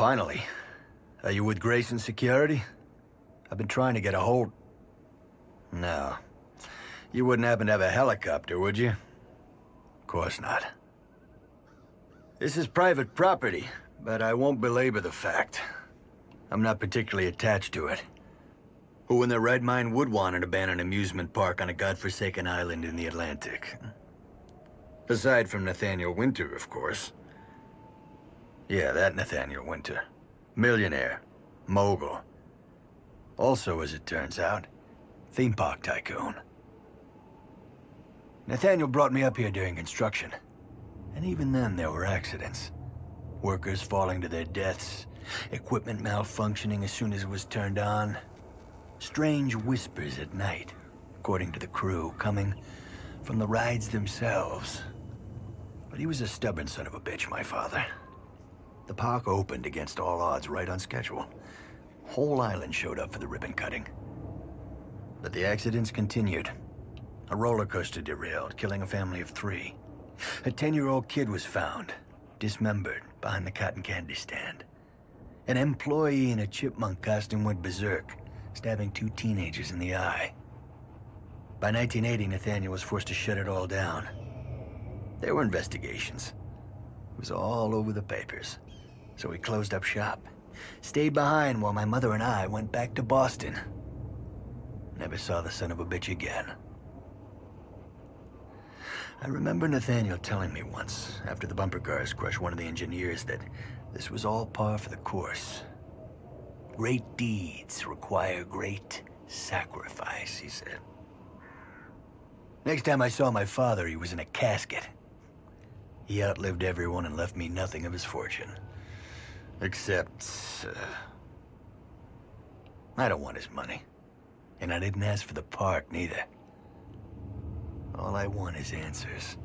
finally. Are you with Grayson Security? I've been trying to get a hold... No. You wouldn't happen to have a helicopter, would you? Of course not. This is private property, but I won't belabor the fact. I'm not particularly attached to it. Who in their right mind would want an abandoned amusement park on a godforsaken island in the Atlantic? Aside from Nathaniel Winter, of course. Yeah, that Nathaniel Winter. Millionaire. Mogul. Also, as it turns out, theme park tycoon. Nathaniel brought me up here during construction. And even then, there were accidents. Workers falling to their deaths. Equipment malfunctioning as soon as it was turned on. Strange whispers at night, according to the crew, coming from the rides themselves. But he was a stubborn son of a bitch, my father. The park opened against all odds right on schedule. Whole island showed up for the ribbon cutting. But the accidents continued. A roller coaster derailed, killing a family of 3. A 10-year-old kid was found, dismembered, behind the cotton candy stand. An employee in a chipmunk costume went berserk, stabbing 2 teenagers in the eye. By 1980, Nathaniel was forced to shut it all down. There were investigations. It was all over the papers. So he closed up shop. Stayed behind while my mother and I went back to Boston. Never saw the son of a bitch again. I remember Nathaniel telling me once, after the bumper cars crushed one of the engineers, that this was all par for the course. Great deeds require great sacrifice, he said. Next time I saw my father, he was in a casket. He outlived everyone and left me nothing of his fortune. Except... I don't want his money. And I didn't ask for the park, neither. All I want is answers.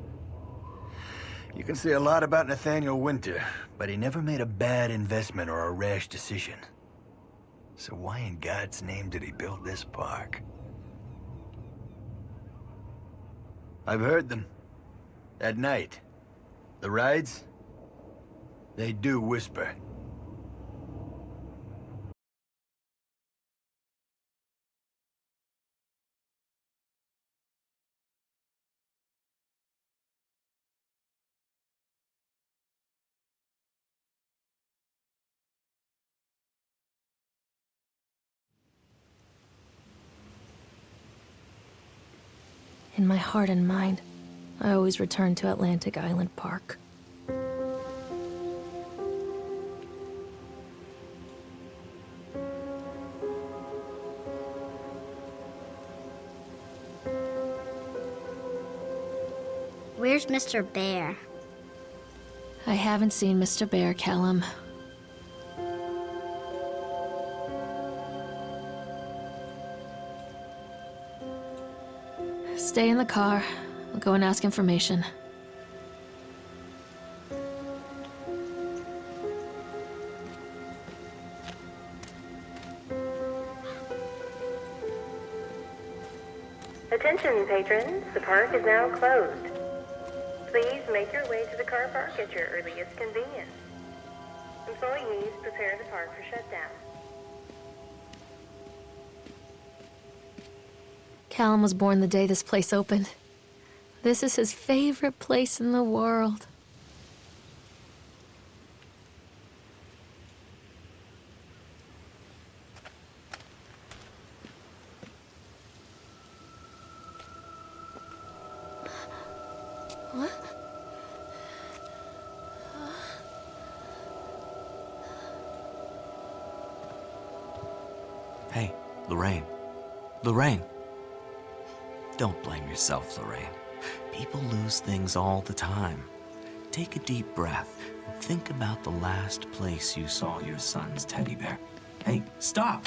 You can say a lot about Nathaniel Winter, but he never made a bad investment or a rash decision. So why in God's name did he build this park? I've heard them. At night. The rides? They do whisper. In my heart and mind, I always return to Atlantic Island Park. Where's Mr. Bear? I haven't seen Mr. Bear, Callum. Stay in the car. I'll go and ask information. Attention, patrons. The park is now closed. Please make your way to the car park at your earliest convenience. Employees prepare the park for shutdown. Callum was born the day this place opened. This is his favorite place in the world. What? Hey, Lorraine. Lorraine. Don't blame yourself, Lorraine. People lose things all the time. Take a deep breath and think about the last place you saw your son's teddy bear. Hey, stop!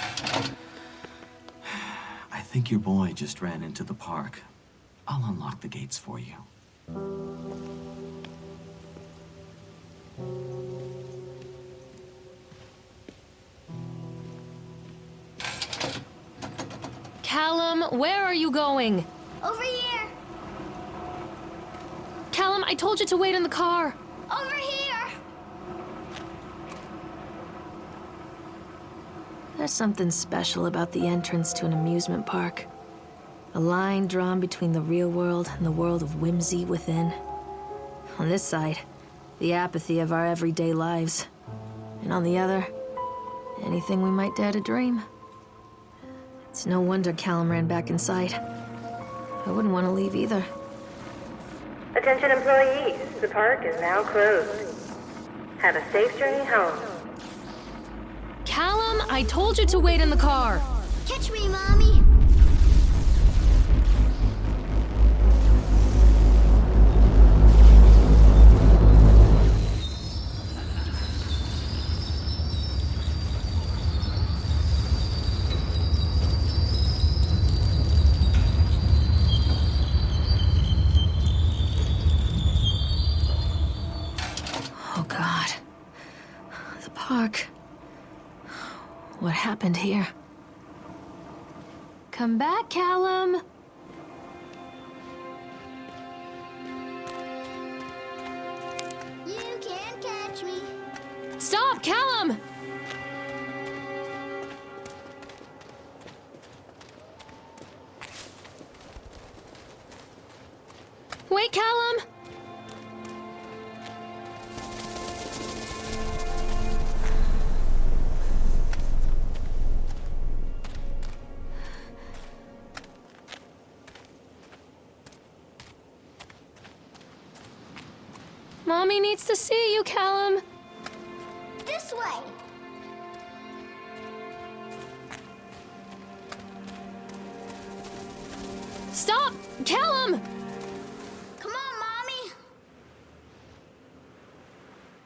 I think your boy just ran into the park. I'll unlock the gates for you. Callum, where are you going? Over here! Callum, I told you to wait in the car. Over here! There's something special about the entrance to an amusement park. A line drawn between the real world and the world of whimsy within. On this side, the apathy of our everyday lives. And on the other, anything we might dare to dream. It's no wonder Callum ran back inside. I wouldn't want to leave either. Attention employees, the park is now closed. Have a safe journey home. Callum, I told you to wait in the car! Catch me, Mommy! Oh God. The park. What happened here? Come back, Callum! You can't catch me. Stop, Callum! Wait, Callum! Mommy needs to see you, Callum. This way. Stop! Callum! Come on, Mommy.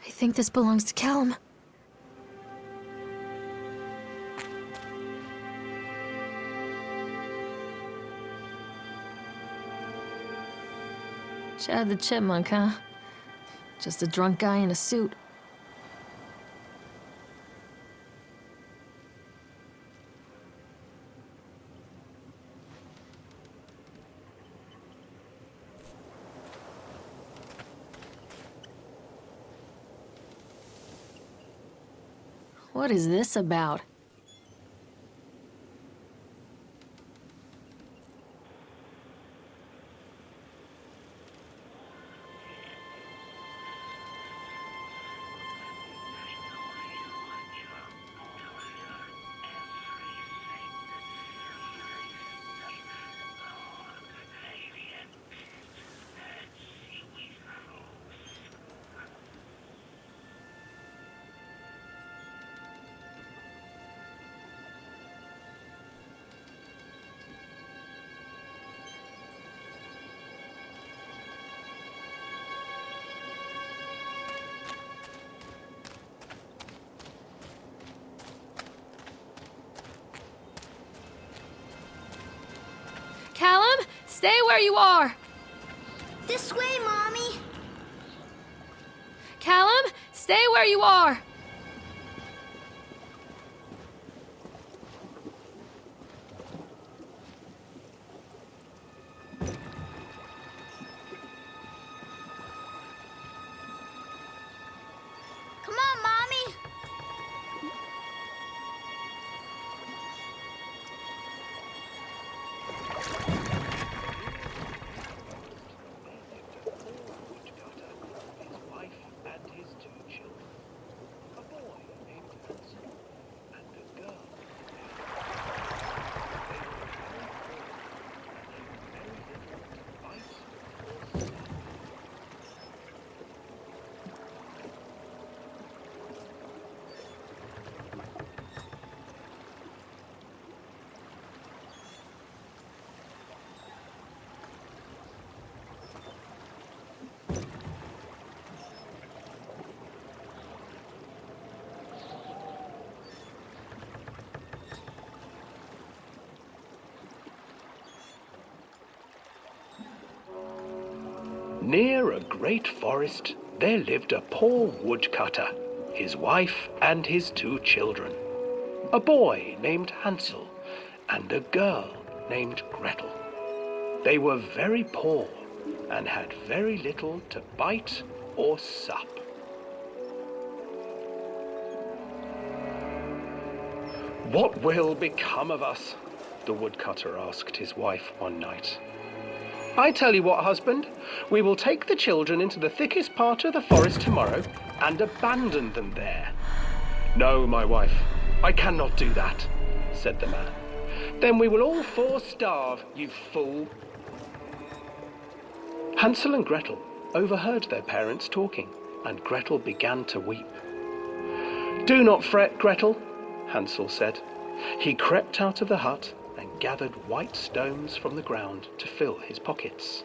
I think this belongs to Callum. Chad the Chipmunk, huh? Just a drunk guy in a suit. What is this about? Callum, stay where you are! This way, Mommy. Callum, stay where you are! Come on, Mommy. His wife and his two children, a boy named Hansel and a girl Near a great forest, there lived a poor woodcutter, his wife and his two children, a boy named Hansel and a girl named Gretel. They were very poor and had very little to bite or sup. "What will become of us?" the woodcutter asked his wife one night. "I tell you what, husband, we will take the children into the thickest part of the forest tomorrow and abandon them there." "No, my wife, I cannot do that," said the man. "Then we will all four starve, you fool." Hansel and Gretel overheard their parents talking, and Gretel began to weep. "Do not fret, Gretel," Hansel said. He crept out of the hut and gathered white stones from the ground to fill his pockets.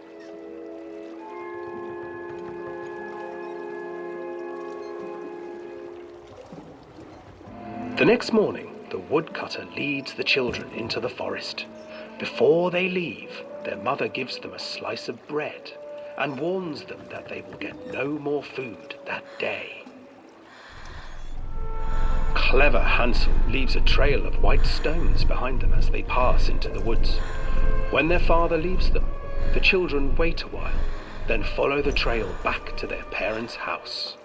The next morning, the woodcutter leads the children into the forest. Before they leave, their mother gives them a slice of bread and warns them that they will get no more food that day. Clever Hansel leaves a trail of white stones behind them as they pass into the woods. When their father leaves them, the children wait a while, then follow the trail back to their parents' house.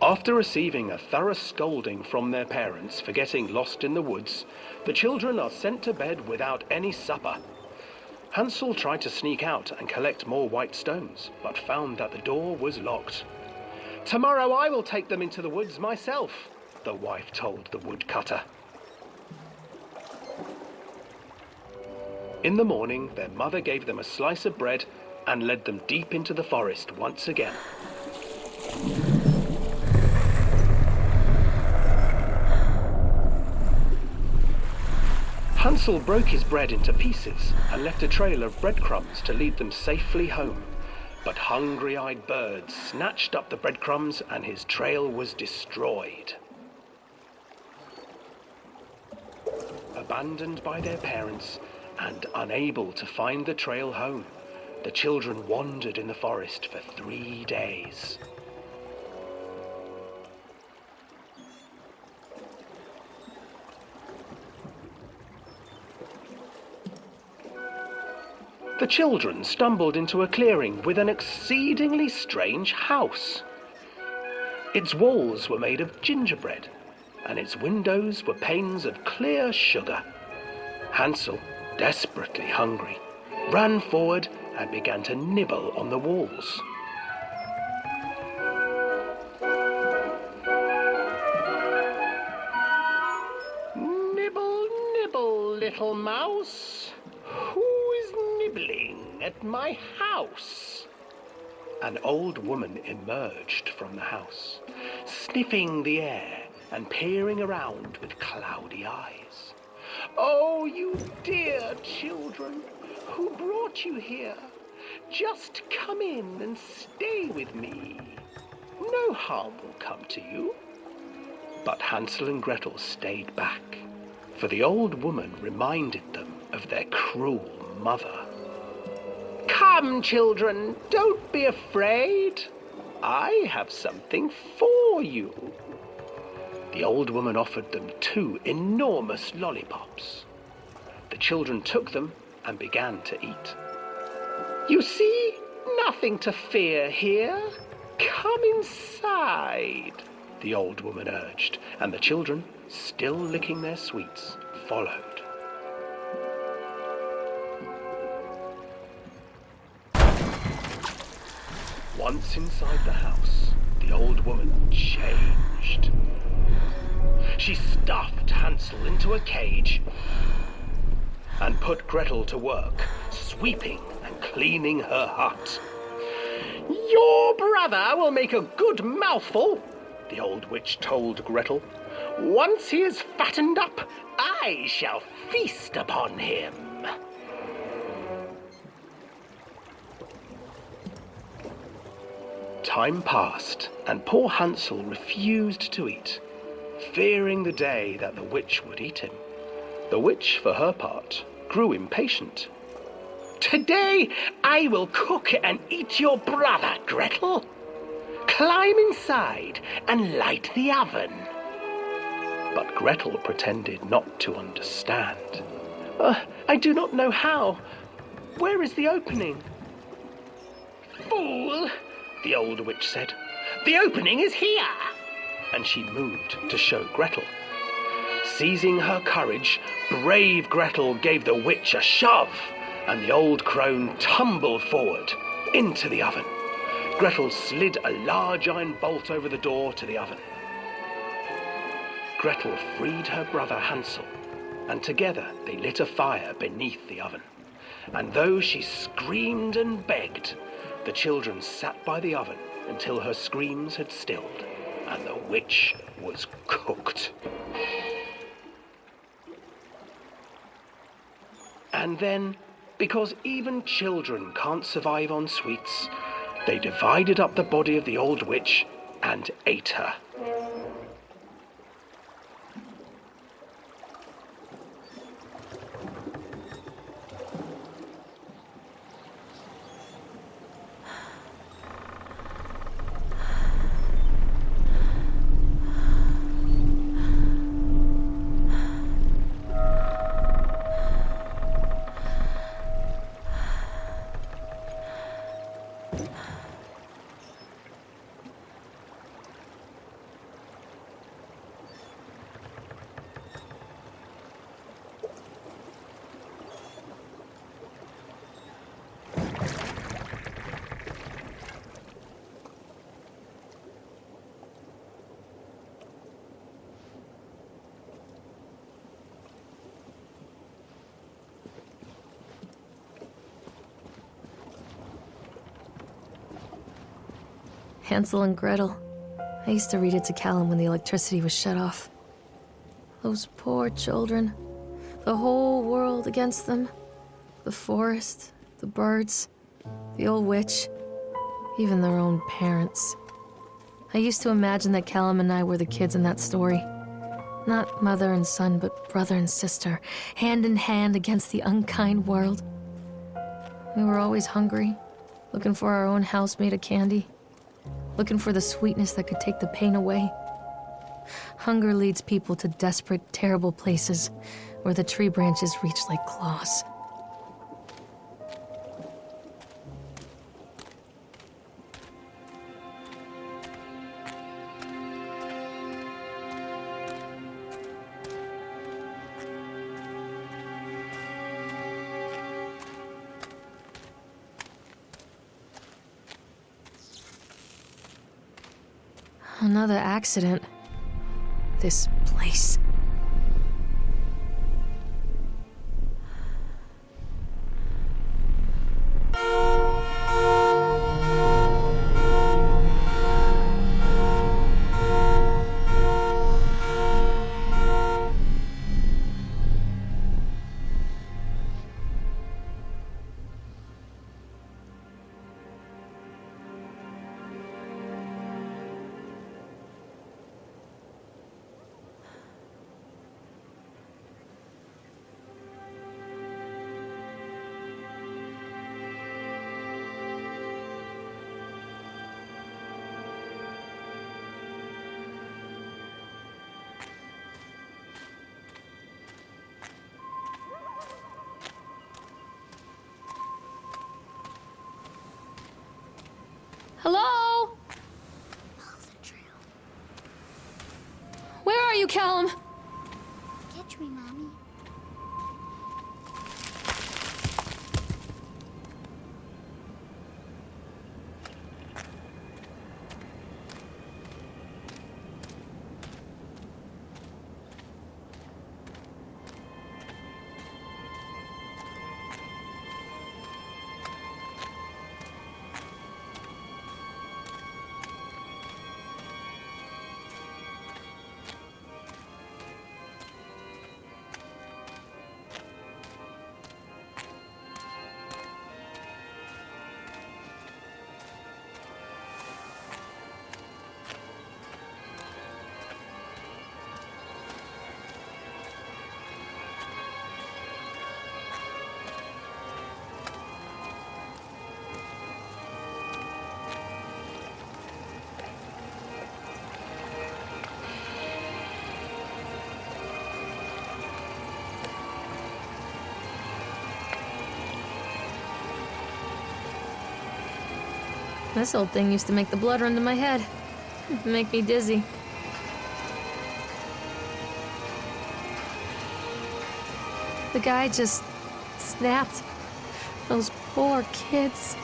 After receiving a thorough scolding from their parents for getting lost in the woods, the children are sent to bed without any supper. Hansel tried to sneak out and collect more white stones, but found that the door was locked. "Tomorrow I will take them into the woods myself," the wife told the woodcutter. In the morning, their mother gave them a slice of bread and led them deep into the forest once again. Hansel broke his bread into pieces and left a trail of breadcrumbs to lead them safely home. But hungry-eyed birds snatched up the breadcrumbs and his trail was destroyed. Abandoned by their parents and unable to find the trail home, the children wandered in the forest for 3 days. The children stumbled into a clearing with an exceedingly strange house. Its walls were made of gingerbread, and its windows were panes of clear sugar. Hansel, desperately hungry, ran forward and began to nibble on the walls. "Nibble, nibble, little mouse. Who is nibbling at my house?" An old woman emerged from the house, sniffing the air and peering around with cloudy eyes. "Oh, you dear children, who brought you here? Just come in and stay with me. No harm will come to you." But Hansel and Gretel stayed back, for the old woman reminded them of their cruel mother. "Come, children, don't be afraid. I have something for you." The old woman offered them 2 enormous lollipops. The children took them and began to eat. "You see, nothing to fear here. Come inside," the old woman urged, and the children, still licking their sweets, followed. Once inside the house, the old woman changed. She stuffed Hansel into a cage and put Gretel to work, sweeping and cleaning her hut. "Your brother will make a good mouthful," the old witch told Gretel. "Once he is fattened up, I shall feast upon him." Time passed, and poor Hansel refused to eat, fearing the day that the witch would eat him. The witch, for her part, grew impatient. "Today I will cook and eat your brother, Gretel. Climb inside and light the oven." But Gretel pretended not to understand. I do not know how. Where is the opening?" "Fool," the old witch said. "The opening is here. and she moved to show Gretel. Seizing her courage, brave Gretel gave the witch a shove, and the old crone tumbled forward into the oven. Gretel slid a large iron bolt over the door to the oven. Gretel freed her brother Hansel, and together they lit a fire beneath the oven. And though she screamed and begged, the children sat by the oven until her screams had stilled, and the witch was cooked. And then, because even children can't survive on sweets, they divided up the body of the old witch and ate her. Hansel and Gretel. I used to read it to Callum when the electricity was shut off. Those poor children. The whole world against them. The forest, the birds, the old witch, even their own parents. I used to imagine that Callum and I were the kids in that story. Not mother and son, but brother and sister, hand in hand against the unkind world. We were always hungry, looking for our own house made of candy. Looking for the sweetness that could take the pain away. Hunger leads people to desperate, terrible places where the tree branches reach like claws. Another accident. This place. Hello? Where are you, Callum? Catch me, Mommy. This old thing used to make the blood run to my head. Make me dizzy. The guy just snapped. Those poor kids.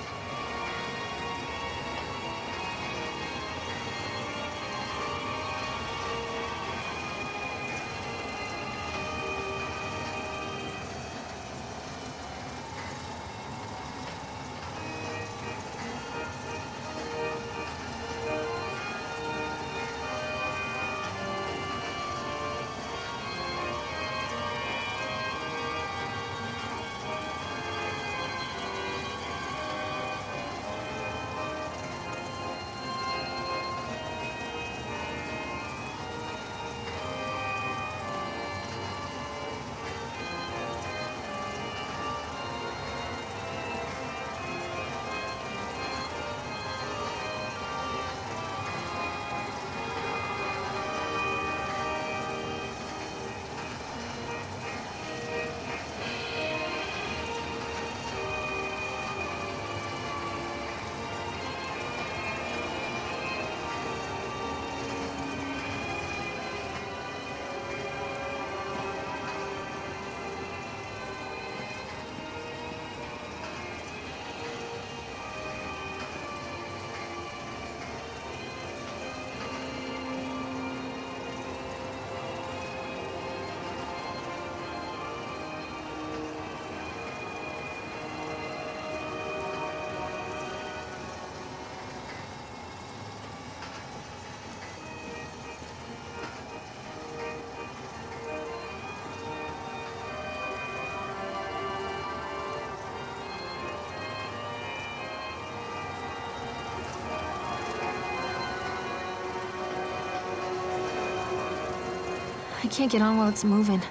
I can't get on while it's moving.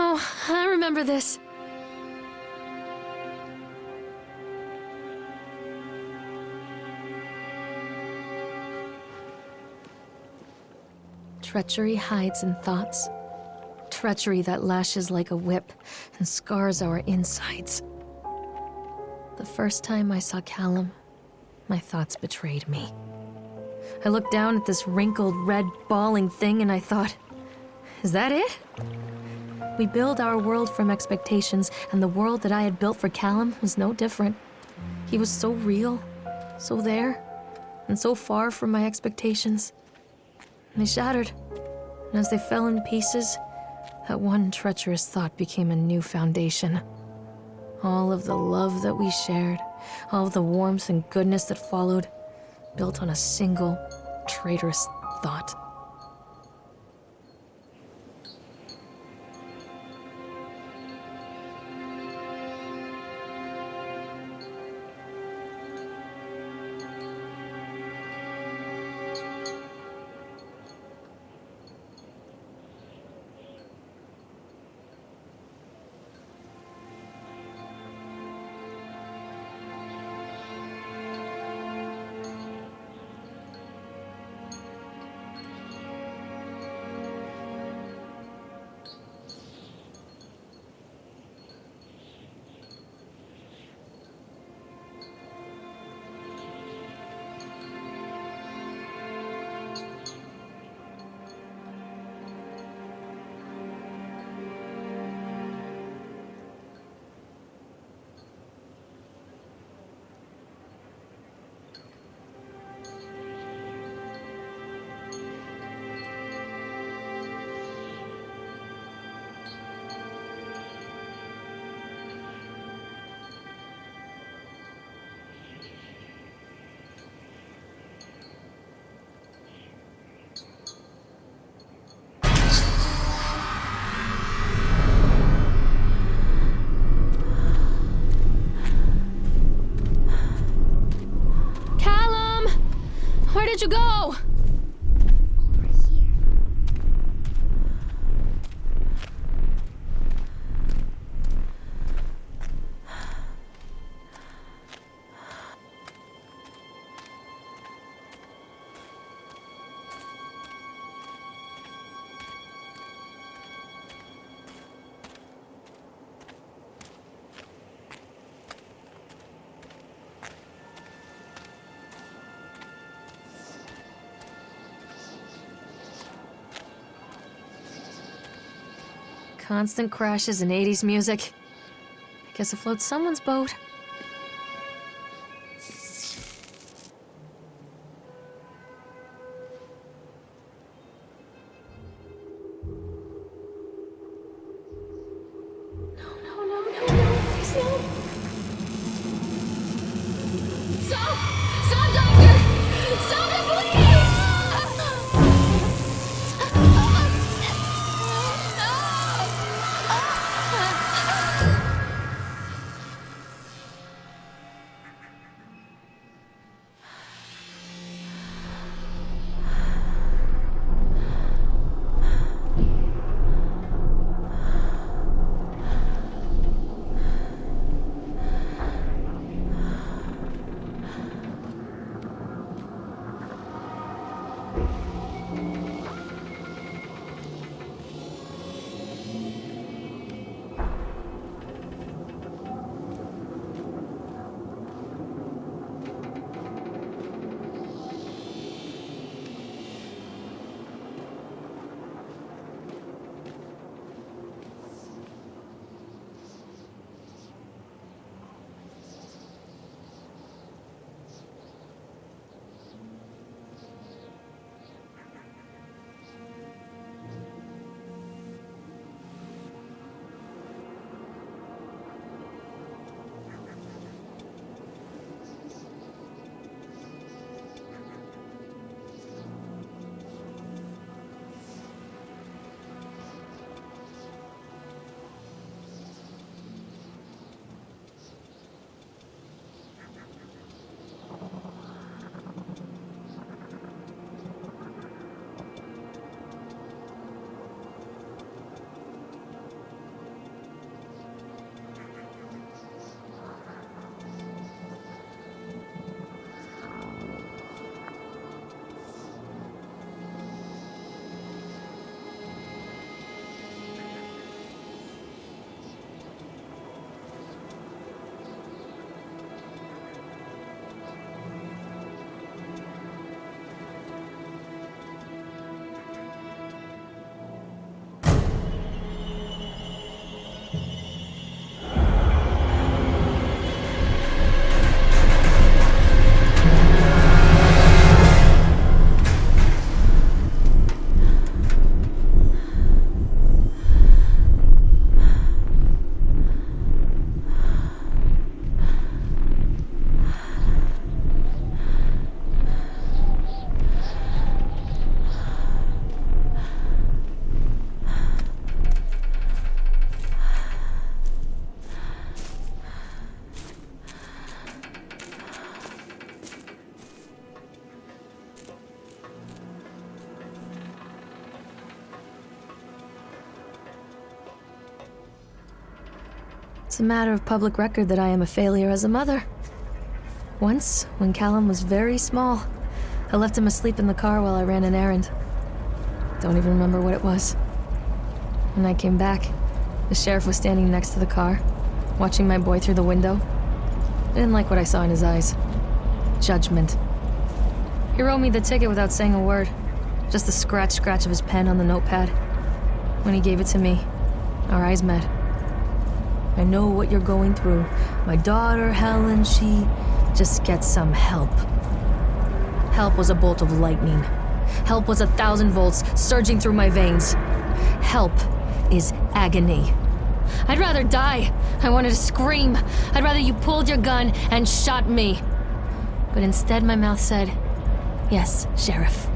Oh, I remember this. Treachery hides in thoughts. Treachery that lashes like a whip and scars our insides. The first time I saw Callum, my thoughts betrayed me. I looked down at this wrinkled, red, bawling thing and I thought, is that it? We build our world from expectations, and the world that I had built for Callum was no different. He was so real, so there, and so far from my expectations. They shattered, and as they fell in pieces, that one treacherous thought became a new foundation. All of the love that we shared, all of the warmth and goodness that followed, built on a single, traitorous thought. Where'd you go? Over here. Constant crashes and 80s music. I guess it floats someone's boat. No, please no. Stop, doctor! Stop it, please! It's a matter of public record that I am a failure as a mother. Once, when Callum was very small, I left him asleep in the car while I ran an errand. Don't even remember what it was. When I came back, the sheriff was standing next to the car, watching my boy through the window. I didn't like what I saw in his eyes. Judgment. He wrote me the ticket without saying a word, just the scratch of his pen on the notepad. When he gave it to me, our eyes met. I know what you're going through. My daughter, Helen, she just gets some help. Help was a bolt of lightning. Help was 1,000 volts surging through my veins. Help is agony. I'd rather die. I wanted to scream. I'd rather you pulled your gun and shot me. But instead my mouth said, "Yes, Sheriff."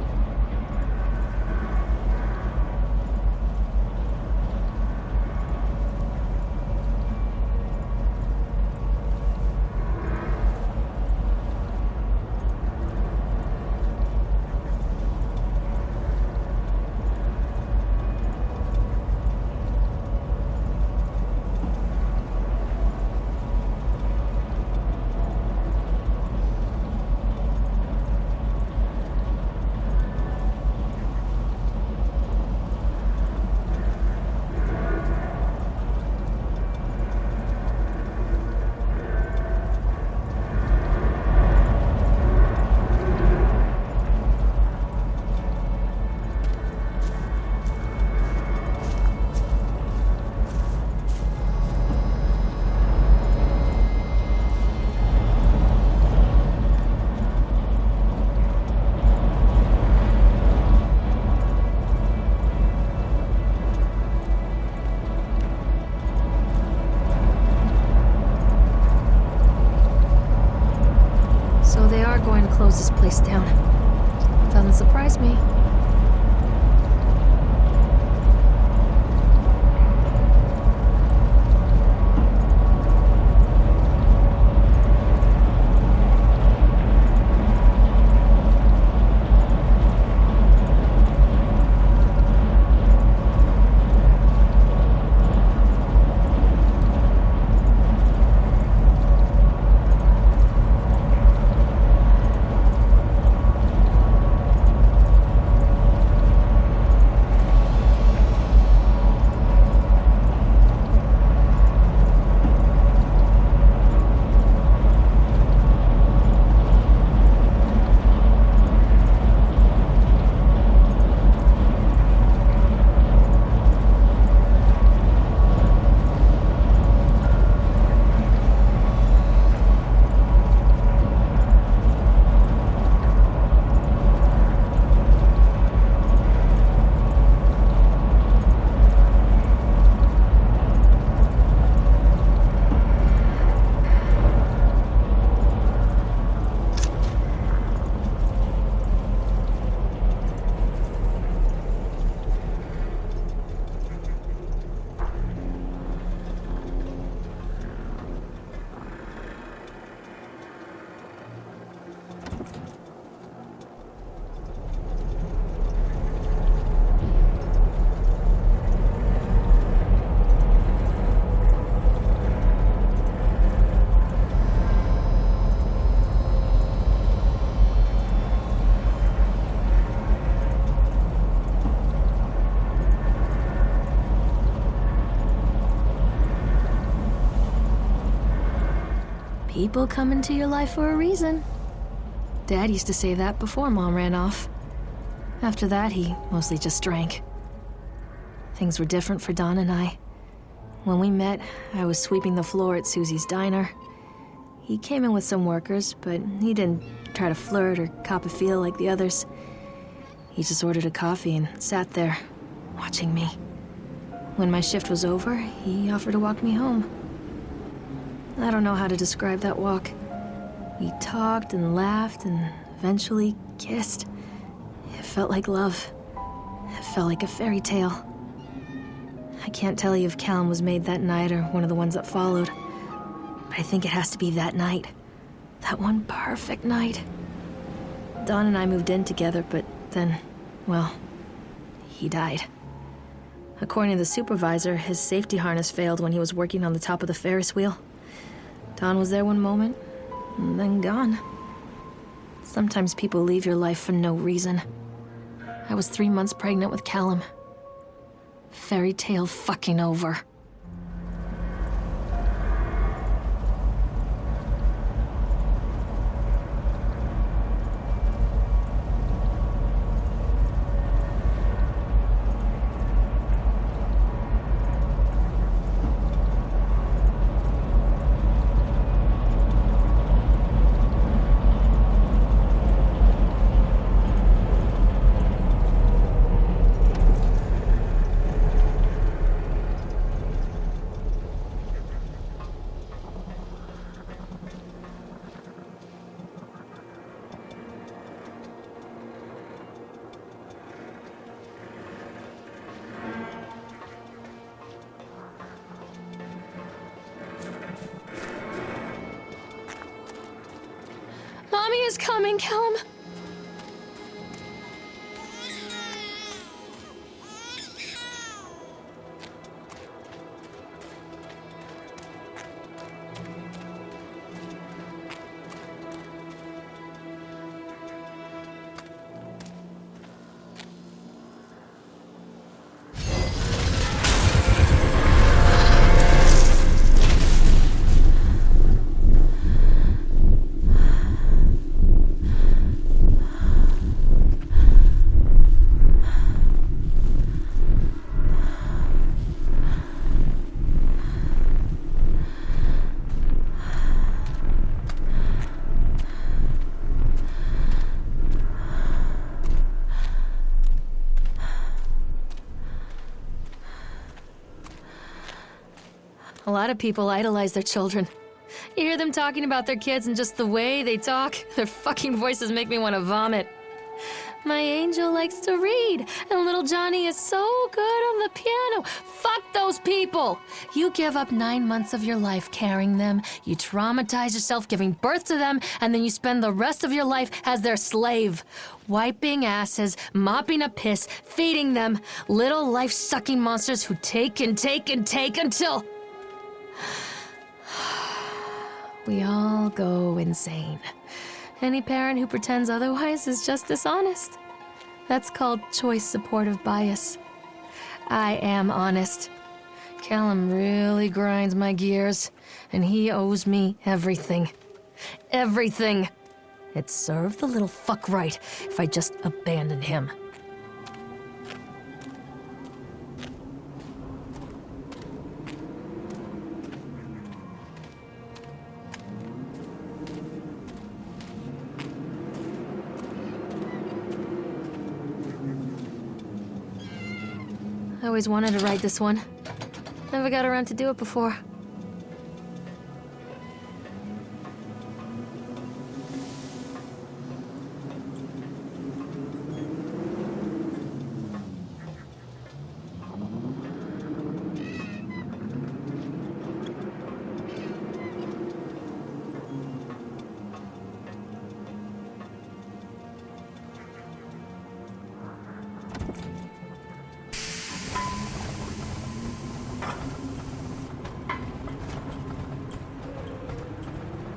they're going to close this place down. Doesn't surprise me. People come into your life for a reason. Dad used to say that before Mom ran off. After that, he mostly just drank. Things were different for Don and I. When we met, I was sweeping the floor at Susie's diner. He came in with some workers, but he didn't try to flirt or cop a feel like the others. He just ordered a coffee and sat there, watching me. When my shift was over, he offered to walk me home. I don't know how to describe that walk. We talked and laughed and eventually kissed. It felt like love. It felt like a fairy tale. I can't tell you if Callum was made that night or one of the ones that followed, but I think it has to be that night. That one perfect night. Don and I moved in together, but then, well, he died. According to the supervisor, his safety harness failed when he was working on the top of the Ferris wheel. Don was there one moment, and then gone. Sometimes people leave your life for no reason. I was 3 months pregnant with Callum. Fairy tale fucking over. Mommy is coming, Callum. A lot of people idolize their children. You hear them talking about their kids and just the way they talk, their fucking voices make me want to vomit. My angel likes to read, and little Johnny is so good on the piano. Fuck those people! You give up 9 months of your life carrying them, you traumatize yourself giving birth to them, and then you spend the rest of your life as their slave. Wiping asses, mopping up piss, feeding them. Little life-sucking monsters who take and take and take until... we all go insane. Any parent who pretends otherwise is just dishonest. That's called choice supportive bias. I am honest. Callum really grinds my gears, and he owes me everything. Everything! It'd serve the little fuck right if I just abandoned him. I always wanted to ride this one. Never got around to do it before.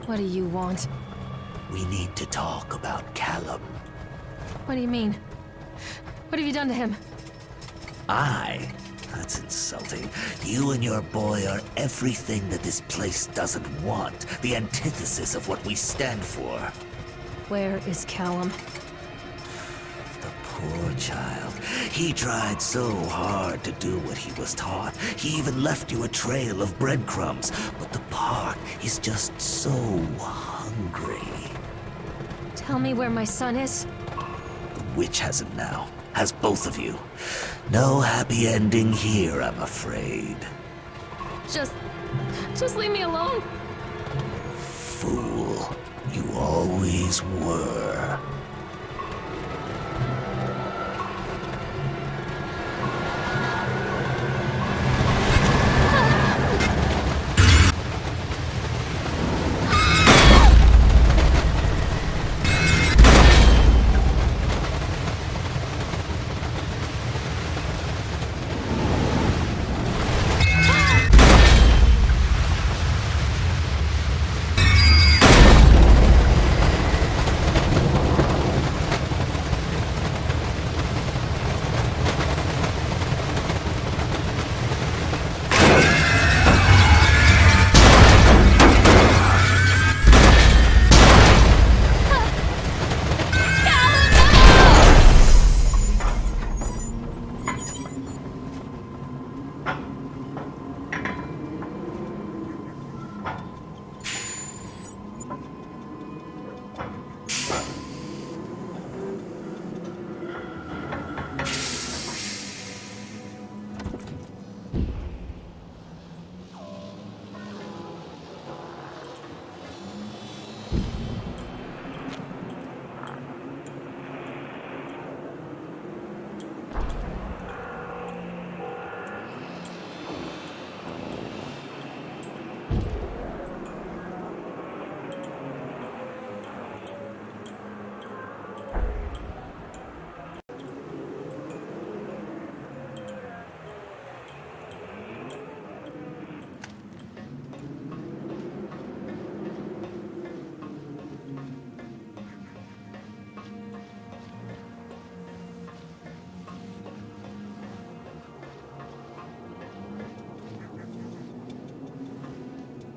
What do you want? We need to talk about Callum. What do you mean? What have you done to him? That's insulting. You and your boy are everything that this place doesn't want. The antithesis of what we stand for. Where is Callum? The poor child. He tried so hard to do what he was taught. He even left you a trail of breadcrumbs. But the park is just so hungry. Tell me where my son is. The witch has him now. Has both of you. No happy ending here, I'm afraid. Just leave me alone. Fool. You always were.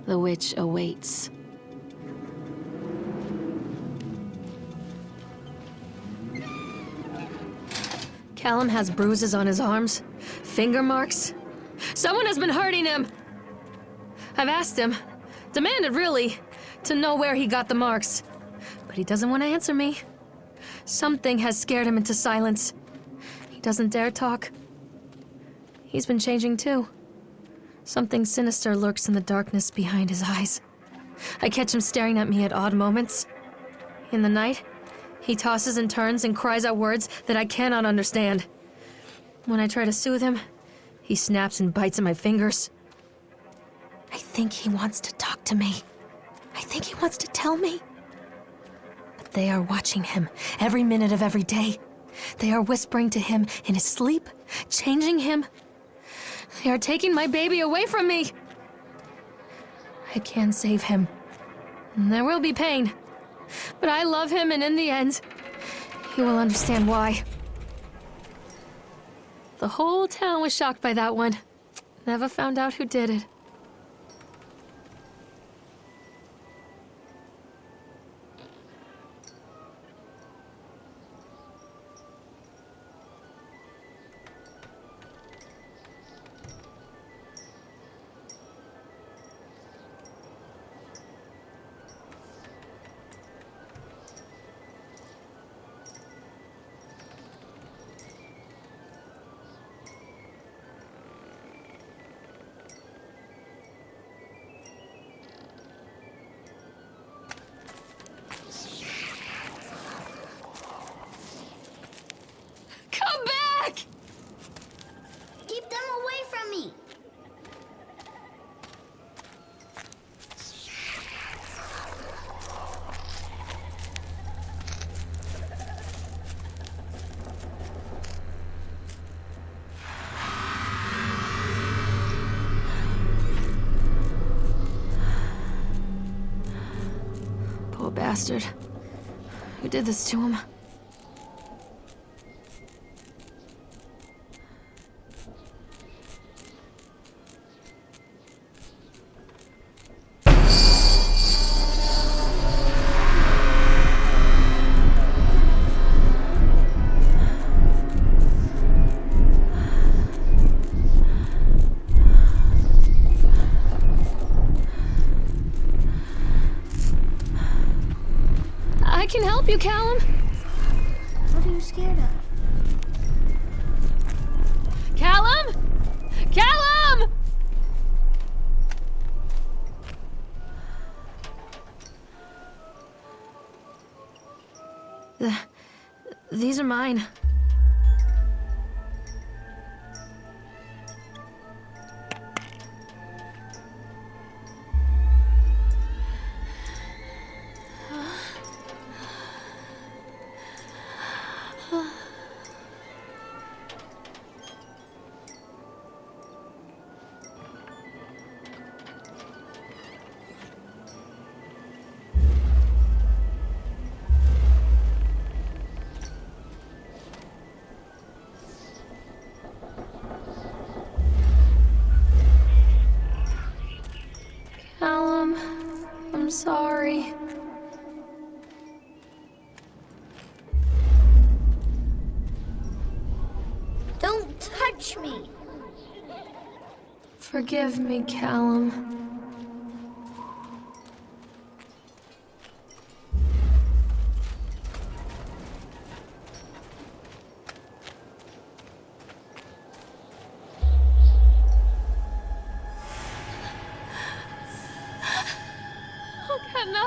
The witch awaits. Callum has bruises on his arms, finger marks. Someone has been hurting him! I've asked him, demanded really, to know where he got the marks. But he doesn't want to answer me. Something has scared him into silence. He doesn't dare talk. He's been changing too. Something sinister lurks in the darkness behind his eyes. I catch him staring at me at odd moments. In the night, he tosses and turns and cries out words that I cannot understand. When I try to soothe him, he snaps and bites at my fingers. I think he wants to talk to me. I think he wants to tell me. But they are watching him every minute of every day. They are whispering to him in his sleep, changing him. They are taking my baby away from me. I can save him. There will be pain. But I love him, and in the end, he will understand why. The whole town was shocked by that one. Never found out who did it. Come back! Keep them away from me! Poor bastard. Who did this to him? I can help you, Callum. What are you scared of? Callum? Callum! These are mine. Callum, I'm sorry. Don't touch me! Forgive me, Callum. Oh, God, no.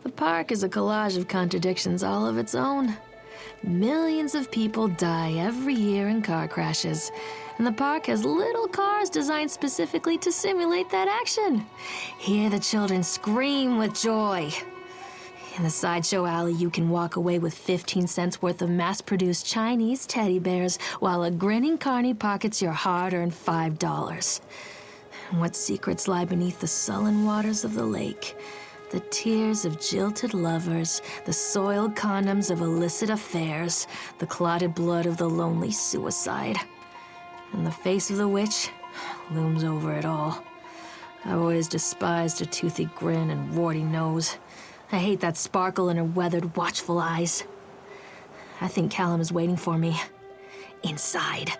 The park is a collage of contradictions all of its own. Millions of people die every year in car crashes, and the park has little cars designed specifically to simulate that action. Hear the children scream with joy. In the sideshow alley, you can walk away with 15 cents worth of mass-produced Chinese teddy bears while a grinning carny pockets your hard-earned $5. And what secrets lie beneath the sullen waters of the lake? The tears of jilted lovers, the soiled condoms of illicit affairs, the clotted blood of the lonely suicide. And the face of the witch looms over it all. I've always despised her toothy grin and warty nose. I hate that sparkle in her weathered, watchful eyes. I think Callum is waiting for me. Inside.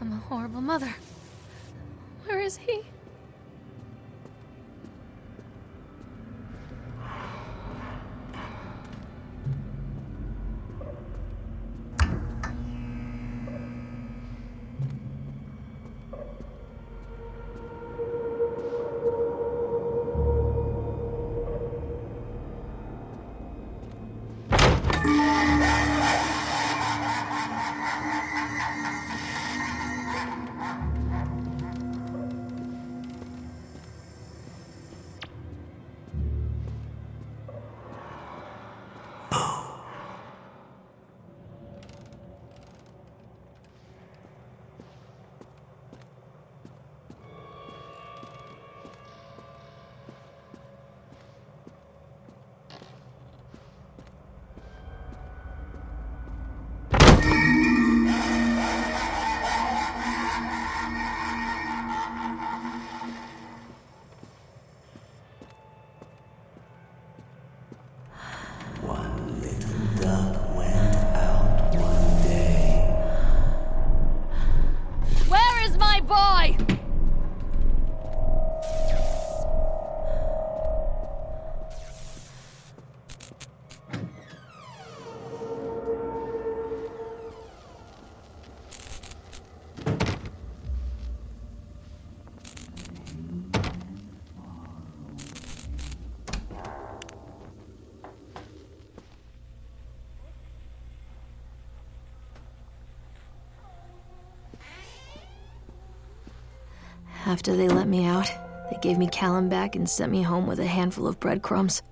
I'm a horrible mother. Where is he? One little duck went out one day. Where is my boy? After they let me out, they gave me Callum back and sent me home with a handful of breadcrumbs.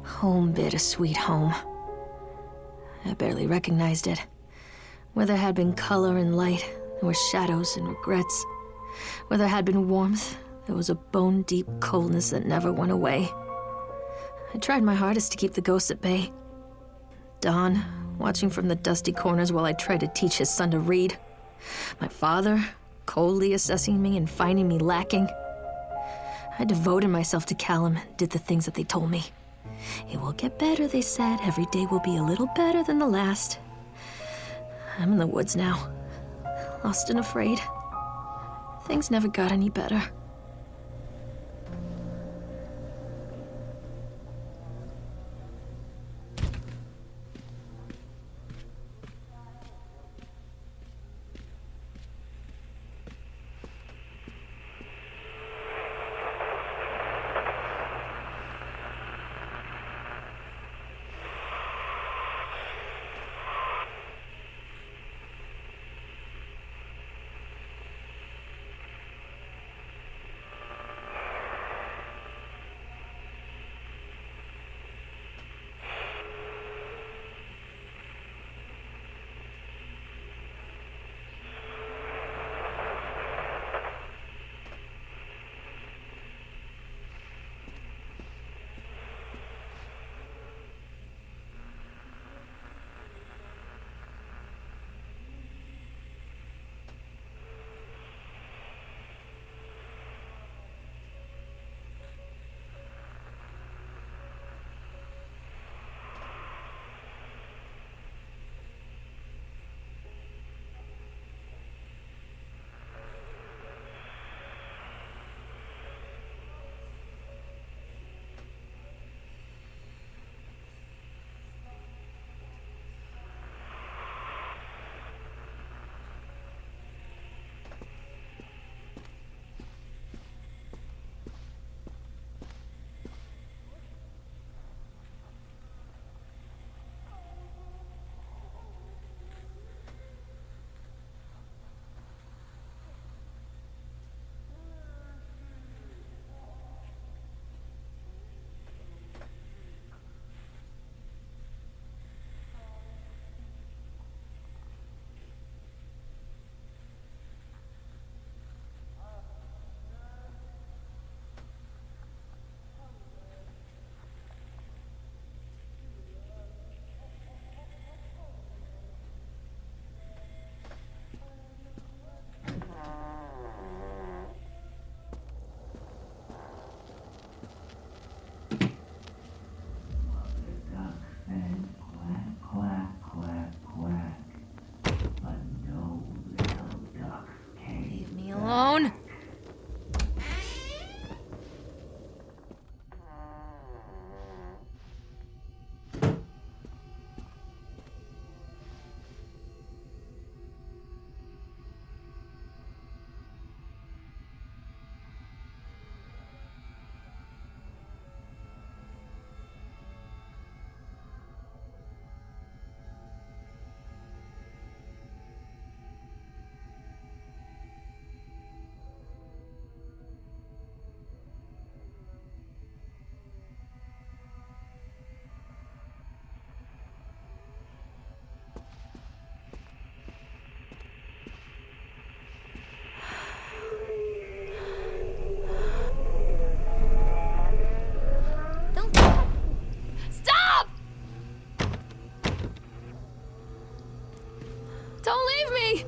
Home, bittersweet home. I barely recognized it. Where there had been color and light, there were shadows and regrets. Where there had been warmth, there was a bone-deep coldness that never went away. I tried my hardest to keep the ghosts at bay. Don, watching from the dusty corners while I tried to teach his son to read. My father, coldly assessing me and finding me lacking. I devoted myself to Callum and did the things that they told me. It will get better, they said. Every day will be a little better than the last. I'm in the woods now, lost and afraid. Things never got any better. Leave me alone. Stop! Don't leave me!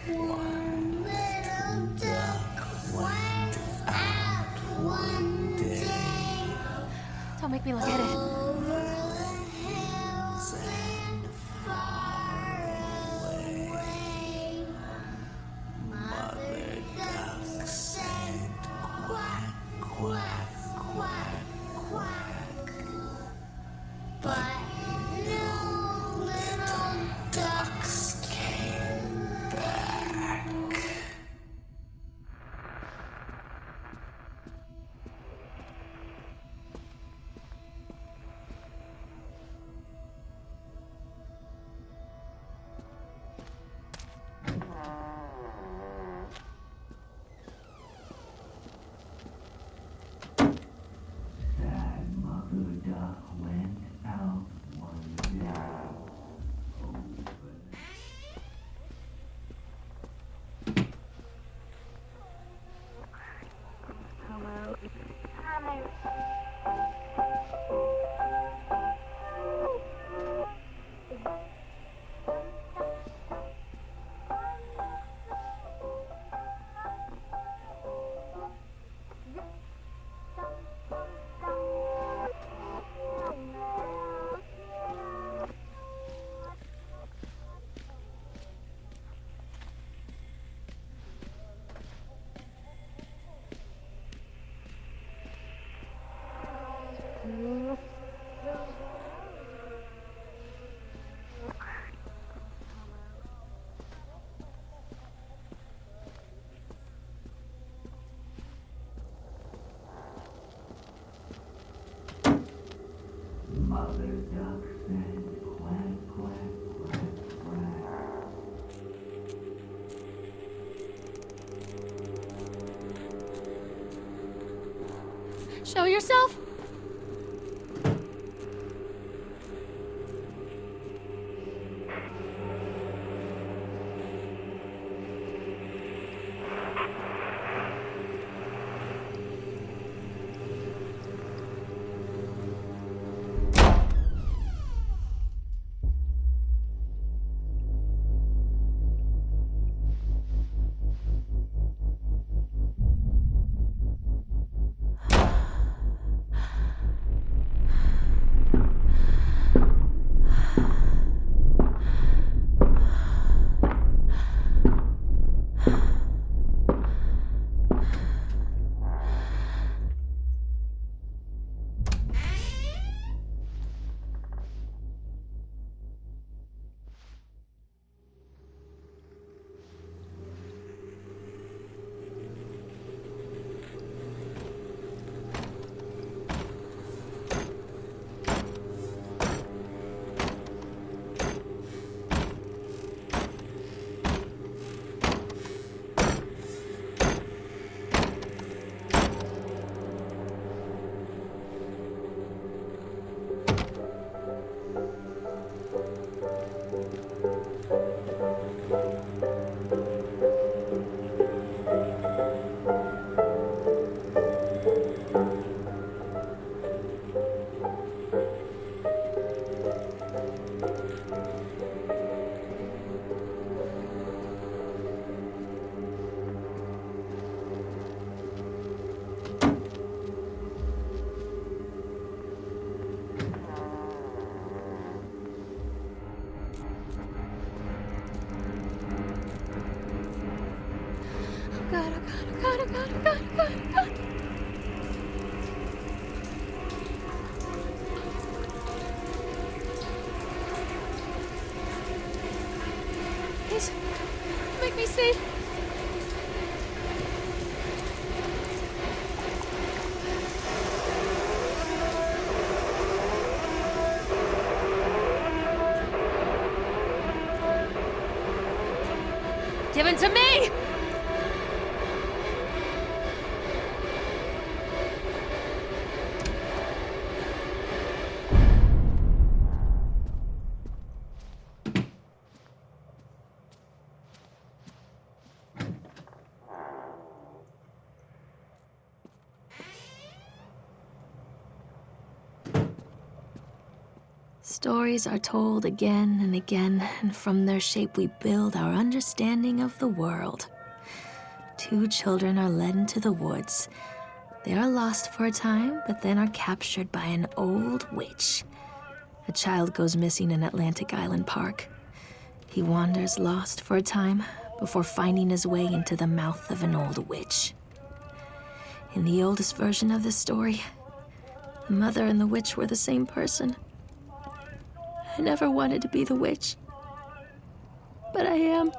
One little duck went out one day Don't make me look at it. over the hills and far away. Mother duck said quack, quack, quack, quack. But no little ducks came back. Show yourself? God, oh God, oh God, oh God, oh God, oh God, oh God. Please, make me see. Give it to me! Stories are told again and again, and from their shape we build our understanding of the world. Two children are led into the woods. They are lost for a time, but then are captured by an old witch. A child goes missing in Atlantic Island Park. He wanders lost for a time before finding his way into the mouth of an old witch. In the oldest version of this story, the mother and the witch were the same person. I never wanted to be the witch. But I am,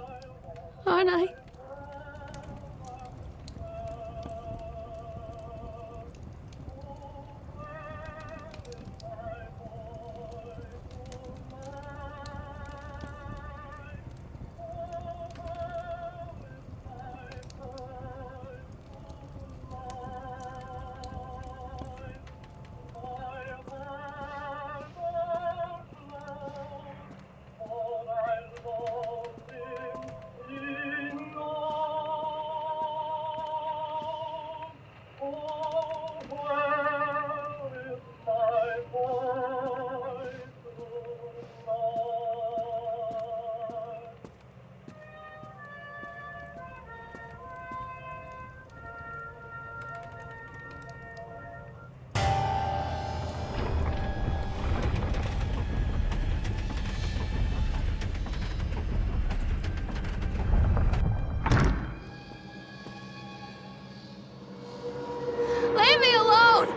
aren't I? Leave me alone!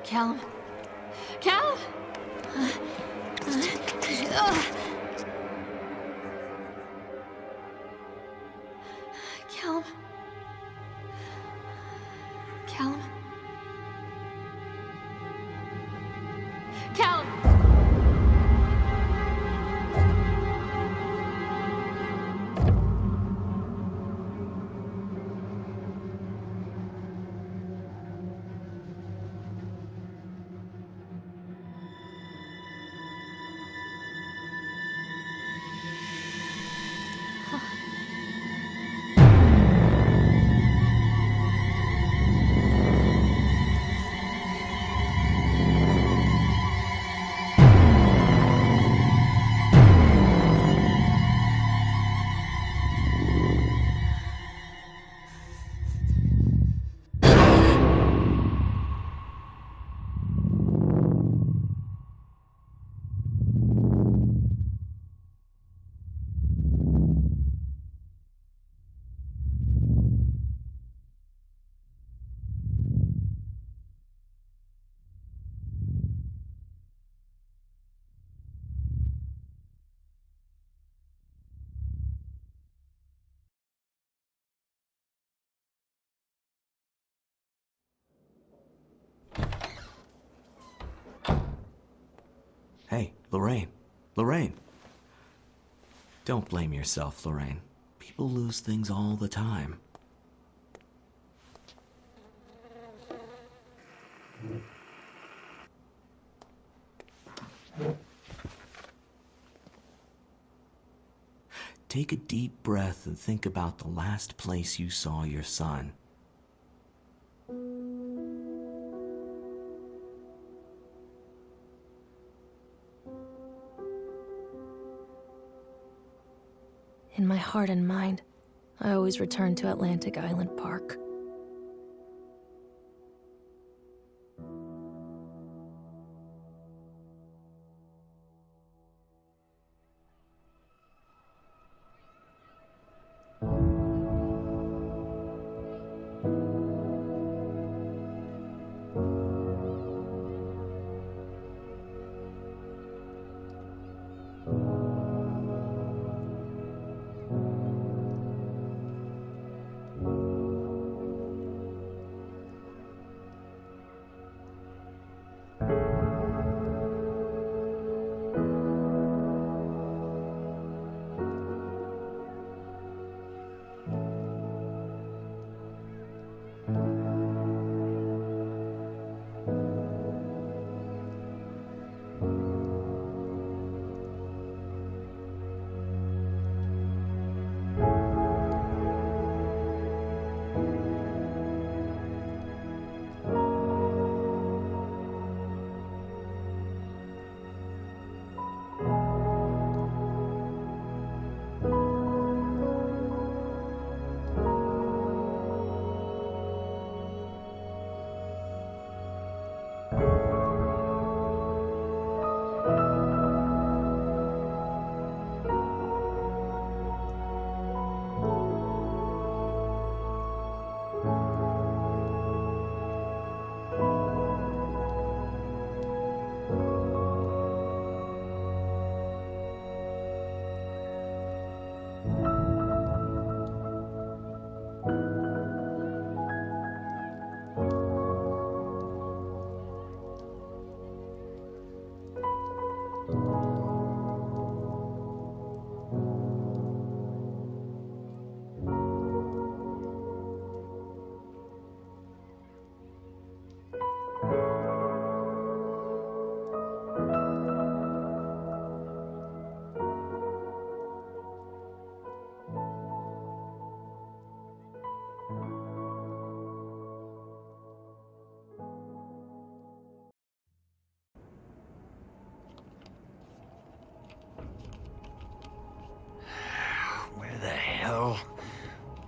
Callum. Callum! Callum. Callum. Callum! Hey, Lorraine. Lorraine. Don't blame yourself, Lorraine. People lose things all the time. Take a deep breath and think about the last place you saw your son. In my heart and mind, I always return to Atlantic Island Park.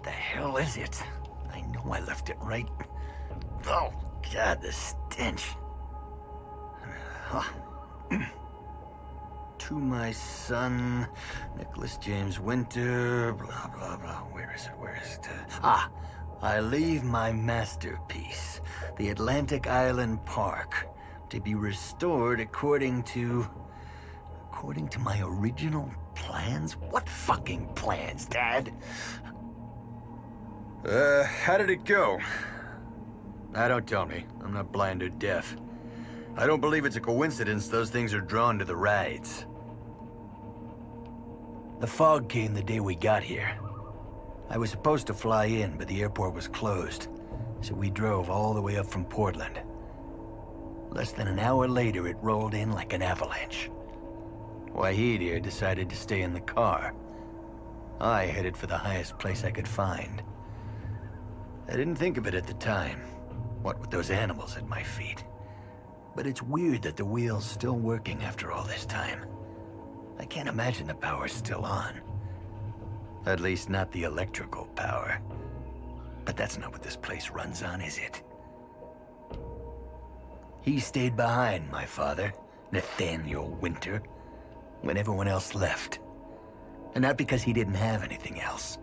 The hell is it? I know I left it right. Oh, God, the stench. To my son, Nicholas James Winter, blah, blah, blah. Where is it? I leave my masterpiece, the Atlantic Island Park, to be restored according to my original plans? What fucking plans, Dad? How did it go? Don't tell me. I'm not blind or deaf. I don't believe it's a coincidence those things are drawn to the rides. The fog came the day we got here. I was supposed to fly in, but the airport was closed, so we drove all the way up from Portland. Less than an hour later, it rolled in like an avalanche. Wahid here decided to stay in the car. I headed for the highest place I could find. I didn't think of it at the time, what with those animals at my feet. But it's weird that the wheel's still working after all this time. I can't imagine the power's still on. At least not the electrical power. But that's not what this place runs on, is it? He stayed behind, my father, Nathaniel Winter, when everyone else left. And not because he didn't have anything else.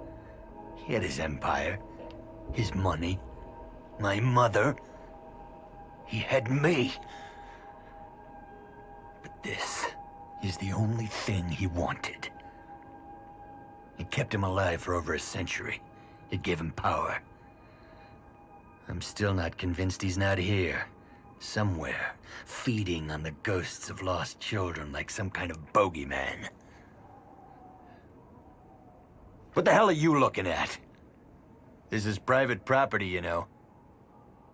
He had his empire, his money, my mother. He had me. But this is the only thing he wanted. It kept him alive for over a century. It gave him power. I'm still not convinced he's not here, Somewhere, feeding on the ghosts of lost children like some kind of bogeyman. What the hell are you looking at? This is private property, you know.